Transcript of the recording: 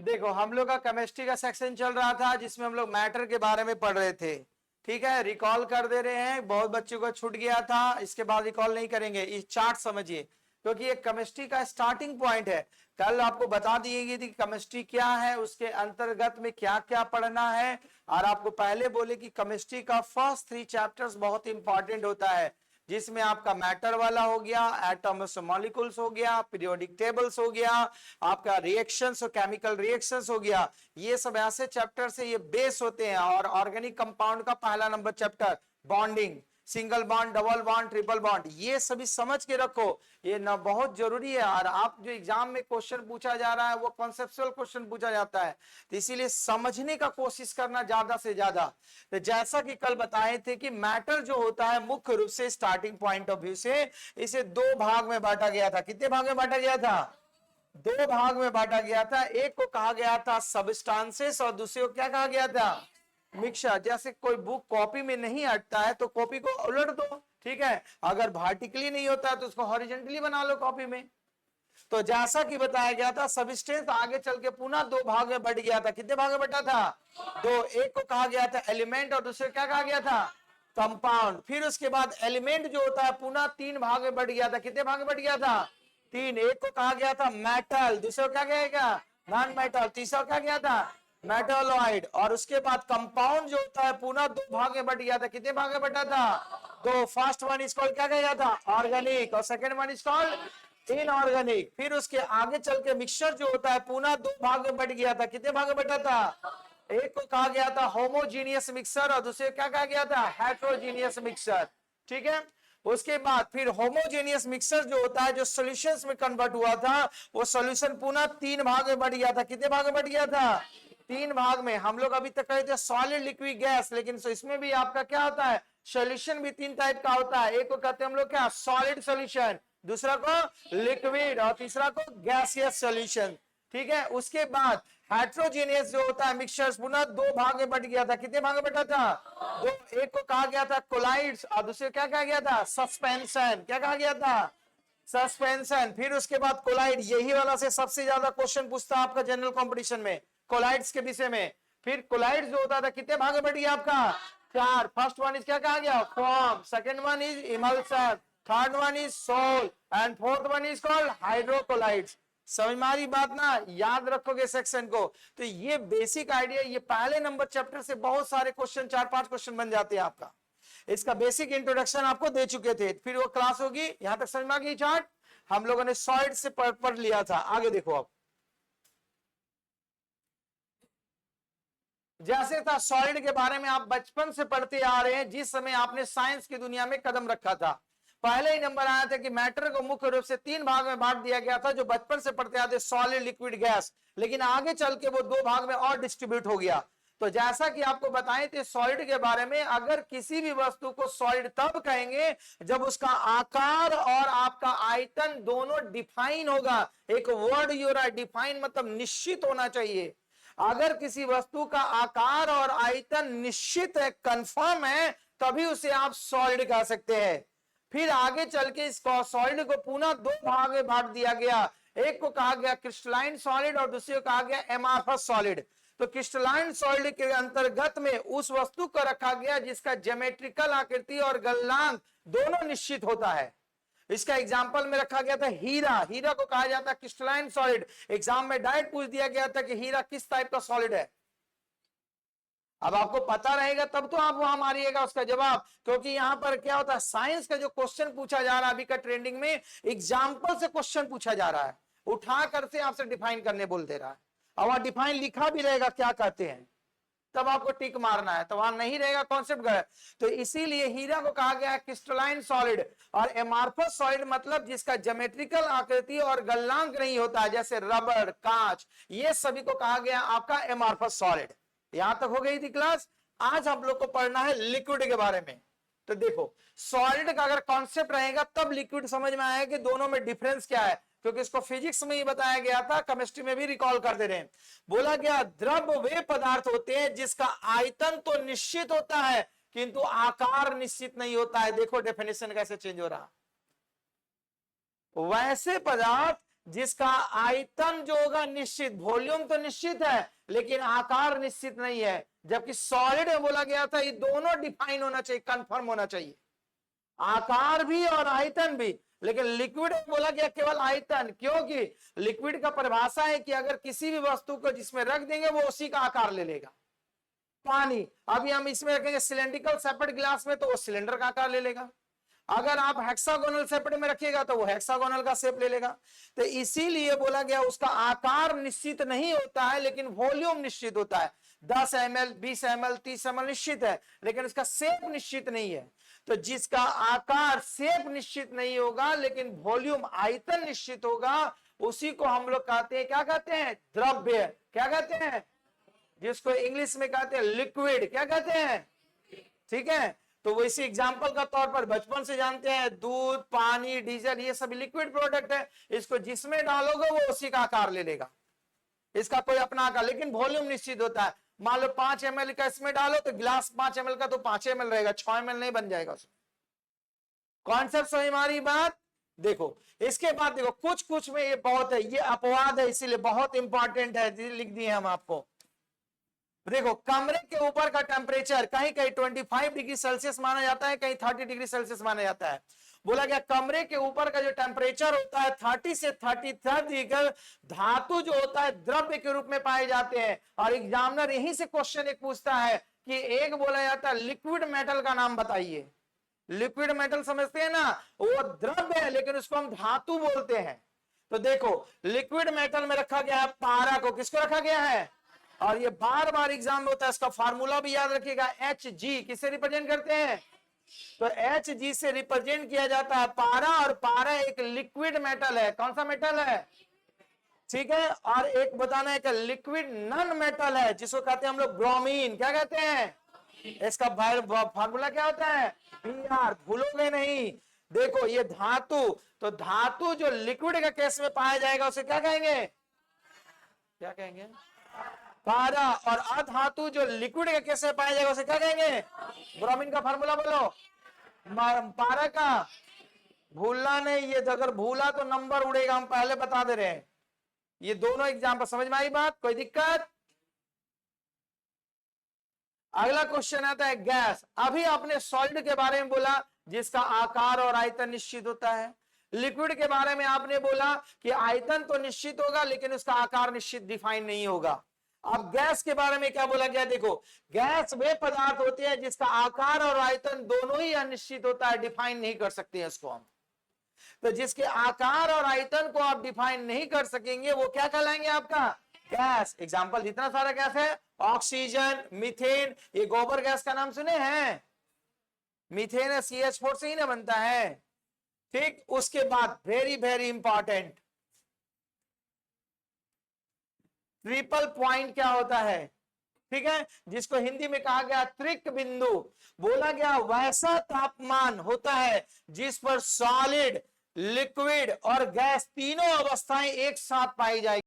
देखो हम लोग का केमिस्ट्री का सेक्शन चल रहा था जिसमें हम लोग मैटर के बारे में पढ़ रहे थे। ठीक है, रिकॉल कर दे रहे हैं, बहुत बच्चों को छूट गया था, इसके बाद रिकॉल नहीं करेंगे। इस चार्ट समझिए क्योंकि ये केमिस्ट्री का स्टार्टिंग पॉइंट है। कल आपको बता दी गई थी केमिस्ट्री क्या है, उसके अंतर्गत में क्या क्या पढ़ना है, और आपको पहले बोले कि केमिस्ट्री का फर्स्ट 3 चैप्टर्स बहुत इंपॉर्टेंट होता है, जिसमें आपका मैटर वाला हो गया, एटम्स मॉलिक्यूल्स हो गया, पीरियोडिक टेबल्स हो गया, आपका रिएक्शंस और केमिकल रिएक्शंस हो गया। ये सब ऐसे चैप्टर से ये बेस होते हैं। और ऑर्गेनिक कंपाउंड का पहला number chapter bonding, single bond, double bond, triple bond, ये सभी समझ के रखो, ये ना बहुत जरूरी है। और आप जो एग्जाम में क्वेश्चन पूछा जा रहा है वो कॉन्सेप्चुअल क्वेश्चन पूछा जाता है, तो इसीलिए समझने का कोशिश करना ज्यादा से ज्यादा। तो जैसा कि कल बताए थे कि मैटर जो होता है मुख्य रूप से स्टार्टिंग पॉइंट ऑफ व्यू से इसे 2 भाग में बांटा गया था। कितने भाग में बांटा गया था? 2 भाग में बांटा गया था। एक को कहा गया था सबस्टांसेस और दूसरे को क्या कहा गया था? मिक्सचर। जैसे कोई बुक कॉपी में नहीं अटता है तो कॉपी को उलट दो, ठीक है। अगर वर्टिकली नहीं होता है तो उसको हॉरिजॉन्टली बना लो कॉपी में। तो जैसा कि बताया गया था सबस्टेंस आगे चल के पुनः 2 भाग में बढ़ गया था। कितने भाग में बटा था? 2। एक को कहा गया था एलिमेंट और दूसरे क्या कहा गया था? कंपाउंड। फिर उसके बाद एलिमेंट जो होता है पुनः 3 भाग में बढ़ गया था। कितने भाग में बढ़ गया था? 3। एक को कहा गया था मेटल, दूसरे को क्या कहेगा? नॉन मेटल, तीसरा क्या गया था? मेटालॉइड। और उसके बाद कंपाउंड जो होता है पुनः 2 भाग में बढ़ गया था। कितने भाग में बटा था? 2। फर्स्ट वन इज कॉल्ड क्या कहा था? ऑर्गेनिक, और second one is called inorganic. फिर उसके आगे चल के मिक्सचर जो होता है पुनः 2 भाग में बढ़ गया था। कितने भाग में बटा था? एक को कहा गया था होमोजीनियस मिक्सचर और दूसरे क्या कहा गया था? Heterogeneous mixture. ठीक है। उसके बाद फिर होमोजेनियस मिक्सचर जो होता है जो सॉल्यूशंस में कन्वर्ट हुआ था वो सॉल्यूशन पुनः 3 भाग में बढ़ गया था। कितने भाग में बढ़ गया था? 3 भाग में। हम लोग अभी तक कहे थे सॉलिड, लिक्विड, गैस, लेकिन इसमें भी आपका क्या होता है? सॉल्यूशन भी 3 टाइप का होता है। एक को कहते हैं हम लोग क्या? सॉलिड सॉल्यूशन, दूसरा को लिक्विड और तीसरा को गैसियस सॉल्यूशन। ठीक है। उसके बाद हेट्रोजेनियस जो होता है मिक्सचर्स पुनः 2 भाग में बढ़ गया था। कितने भाग में बटा था? 2। एक को कहा गया था कोलाइड्स और दूसरे क्या कहा गया था? सस्पेंशन। क्या कहा गया था? सस्पेंशन। फिर उसके बाद कोलाइड, यही वाला से सबसे ज्यादा क्वेश्चन पूछता है आपका जनरल कंपटीशन में कोलाइड्स के विषय में। फिर कोलाइड्स जो होता था कितने भाग में बढ़ गया आपका? 4। फर्स्ट वन इज क्या कहा गया? Foam, second one is emulsion, third one is sol and fourth one is called hydrocolloids. समझ में आ रही बात ना? याद रखोगे सेक्शन को। तो ये बेसिक आइडिया, ये पहले नंबर चैप्टर से बहुत सारे क्वेश्चन, 4-5 क्वेश्चन बन जाते हैं आपका। इसका बेसिक इंट्रोडक्शन आपको दे चुके थे। फिर वो क्लास होगी, यहां तक समझ में आ गई चार्ट? हम लोगों ने सॉलिड से पढ़ लिया था। आगे देखो अब, जैसे था सॉलिड के बारे में आप बचपन से पढ़ते आ रहे हैं, जिस समय आपने साइंस की दुनिया में कदम रखा था पहले ही नंबर आया था कि मैटर को मुख्य रूप से 3 भाग में बांट दिया गया था, जो बचपन से पढ़ते आते सॉलिड, लिक्विड, गैस। लेकिन आगे चल के वो 2 भाग में और डिस्ट्रीब्यूट हो गया। तो जैसा कि आपको बताए थे सॉलिड के बारे में, अगर किसी भी वस्तु को सॉलिड तब कहेंगे जब उसका आकार और आपका आयतन दोनों डिफाइन होगा। एक वर्ड यूर है डिफाइन, मतलब निश्चित होना चाहिए। अगर किसी वस्तु का आकार और आयतन निश्चित है, कंफर्म है, तभी उसे आप सॉलिड कह सकते हैं। फिर आगे चल के इस सॉलिड को पुनः 2 भाग में बांट दिया गया। एक को कहा गया क्रिस्टलाइन सॉलिड और दूसरे को कहा गया एमार्फस सॉलिड। तो क्रिस्टलाइन सॉलिड के अंतर्गत में उस वस्तु को रखा गया जिसका ज्योमेट्रिकल आकृति और गलनांक दोनों निश्चित होता है। इसका एग्जाम्पल में रखा गया था हीरा। हीरा को कहा जाता है क्रिस्टलाइन सॉलिड। एग्जाम में डायरेक्ट पूछ दिया गया था कि हीरा किस टाइप का सॉलिड है। अब आपको पता रहेगा तब तो आप वहां मारिएगा उसका जवाब, क्योंकि यहां पर क्या होता है, साइंस का जो क्वेश्चन पूछा जा रहा है अभी का ट्रेंडिंग में, एग्जाम्पल से क्वेश्चन पूछा जा रहा है, उठा करके आपसे डिफाइन करने बोल दे रहा है। और वहां डिफाइन लिखा भी रहेगा क्या कहते हैं, तब आपको टिक मारना है। तो वहां नहीं रहेगा कॉन्सेप्ट गए। तो इसीलिए हीरा को कहा गया क्रिस्टलाइन सॉलिड, और एमार्फस सॉलिड मतलब जिसका ज्योमेट्रिकल आकृति और गलनांक नहीं होता है, जैसे रबड़, कांच, ये सभी को कहा गया आपका एमार्फस सॉलिड। यहां तक हो गई थी क्लास। आज हम लोग को पढ़ना है लिक्विड के बारे में। तो देखो सॉलिड का अगर कॉन्सेप्ट रहेगा तब लिक्विड समझ में आएगा कि दोनों में डिफरेंस क्या है, क्योंकि इसको फिजिक्स में ही बताया गया था, केमिस्ट्री में भी रिकॉल कर दे रहे हैं। बोला गया द्रव वे पदार्थ होते हैं जिसका आयतन तो निश्चित होता है किंतु आकार निश्चित नहीं होता है। देखो डेफिनेशन कैसे चेंज हो रहा। वैसे पदार्थ जिसका आयतन जो होगा निश्चित, वॉल्यूम तो निश्चित है लेकिन आकार निश्चित नहीं है। जबकि सॉलिड में बोला गया था ये दोनों डिफाइन होना चाहिए, कंफर्म होना चाहिए, आकार भी और आयतन भी। लेकिन लिक्विड में बोला गया केवल आयतन, क्योंकि लिक्विड का परिभाषा है कि अगर किसी भी वस्तु को जिसमें रख देंगे वो उसी का आकार ले लेगा। पानी, अभी हम इसमें रखेंगे सिलेंड्रिकल सेपरेट गिलास में तो वो सिलेंडर का आकार ले लेगा, अगर आप हेक्सागोनल सेपरेट में रखिएगा तो वो हेक्सागोनल का शेप ले लेगा। तो इसीलिए बोला गया उसका आकार निश्चित नहीं होता है लेकिन वॉल्यूम निश्चित होता है। 10 ml, 20 ml, 30 ml निश्चित है लेकिन उसका शेप निश्चित नहीं है। तो जिसका आकार शेप निश्चित नहीं होगा लेकिन वॉल्यूम आयतन निश्चित होगा, उसी को हम लोग कहते हैं, क्या कहते हैं, द्रव्य। क्या कहते हैं, जिसको इंग्लिश में कहते हैं लिक्विड। क्या कहते हैं, ठीक है। तो वो इसी एग्जाम्पल का तौर पर बचपन से जानते हैं, दूध, पानी, डीजल, ये सब लिक्विड प्रोडक्ट है, इसको जिसमें डालोगे वो उसी का आकार ले लेगा, इसका कोई अपना आकार, लेकिन वॉल्यूम निश्चित होता है। मान लो 5 ml का इसमें डालो तो गिलास 5 ml का तो 5 ml रहेगा, 6 ml नहीं बन जाएगा उसमें। कॉन्सेप्ट समझ में आ रही बात। देखो इसके बाद देखो कुछ में ये बहुत है, ये अपवाद है इसीलिए बहुत इंपॉर्टेंट है, लिख दिए हम आपको। देखो कमरे के ऊपर का टेम्परेचर कहीं कहीं 25 डिग्री सेल्सियस माना जाता है, कहीं 30 डिग्री सेल्सियस माना जाता है। बोला गया कमरे के ऊपर का जो टेम्परेचर होता है 30 से 33 डिग्री, धातु जो होता है द्रव्य के रूप में पाए जाते हैं। और एग्जामिनर यहीं से क्वेश्चन एक पूछता है कि एक बोला जाता है लिक्विड मेटल का नाम बताइए। लिक्विड मेटल समझते हैं ना, वो द्रव्य है लेकिन उसको हम धातु बोलते हैं। तो देखो लिक्विड मेटल में रखा गया है पारा को, किसको रखा गया है, और ये बार बार एग्जाम में होता है, इसका फार्मूला भी याद रखिएगा, Hg किसे रिप्रेजेंट करते हैं, तो Hg से रिप्रेजेंट किया जाता है पारा, और पारा एक लिक्विड मेटल है। कौन सा मेटल है, ठीक है। और एक बताना है कि लिक्विड नॉन मेटल है जिसको कहते हैं हम लोग ब्रोमीन। क्या कहते हैं, इसका फार्मूला क्या होता है, Br, भूलोगे नहीं। देखो ये धातु, तो धातु जो लिक्विड के केस में पाया जाएगा उसे क्या कहेंगे, क्या कहेंगे, पारा। और अधातु जो लिक्विड के केस में पाया जाएगा उसे क्या कहेंगे, ब्रोमीन। का फार्मूला बोलो, पारा का भूलना नहीं, ये अगर भूला तो नंबर उड़ेगा, हम पहले बता दे रहे हैं। ये दोनों एग्जाम्पल समझ में आई बात, कोई दिक्कत। अगला क्वेश्चन आता है गैस। अभी आपने सॉलिड के बारे में बोला जिसका आकार और आयतन निश्चित होता है, लिक्विड के बारे में आपने बोला कि आयतन तो निश्चित होगा लेकिन उसका आकार निश्चित डिफाइन नहीं होगा। अब गैस के बारे में क्या बोला गया, देखो गैस वे पदार्थ होते हैं जिसका आकार और आयतन दोनों ही अनिश्चित होता है, डिफाइन नहीं कर सकते हैं उसको हम। तो जिसके आकार और आयतन को आप डिफाइन नहीं कर सकेंगे वो क्या कहलाएंगे, आपका गैस। एग्जाम्पल जितना सारा गैस है, ऑक्सीजन, मीथेन, ये गोबर गैस का नाम सुने हैं, मीथेन CH4 से ही ना बनता है, ठीक। उसके बाद very very important triple point क्या होता है, ठीक है, जिसको हिंदी में कहा गया त्रिक बिंदु। बोला गया वैसा तापमान होता है जिस पर सॉलिड, लिक्विड और गैस तीनों अवस्थाएं एक साथ पाई जाएगी।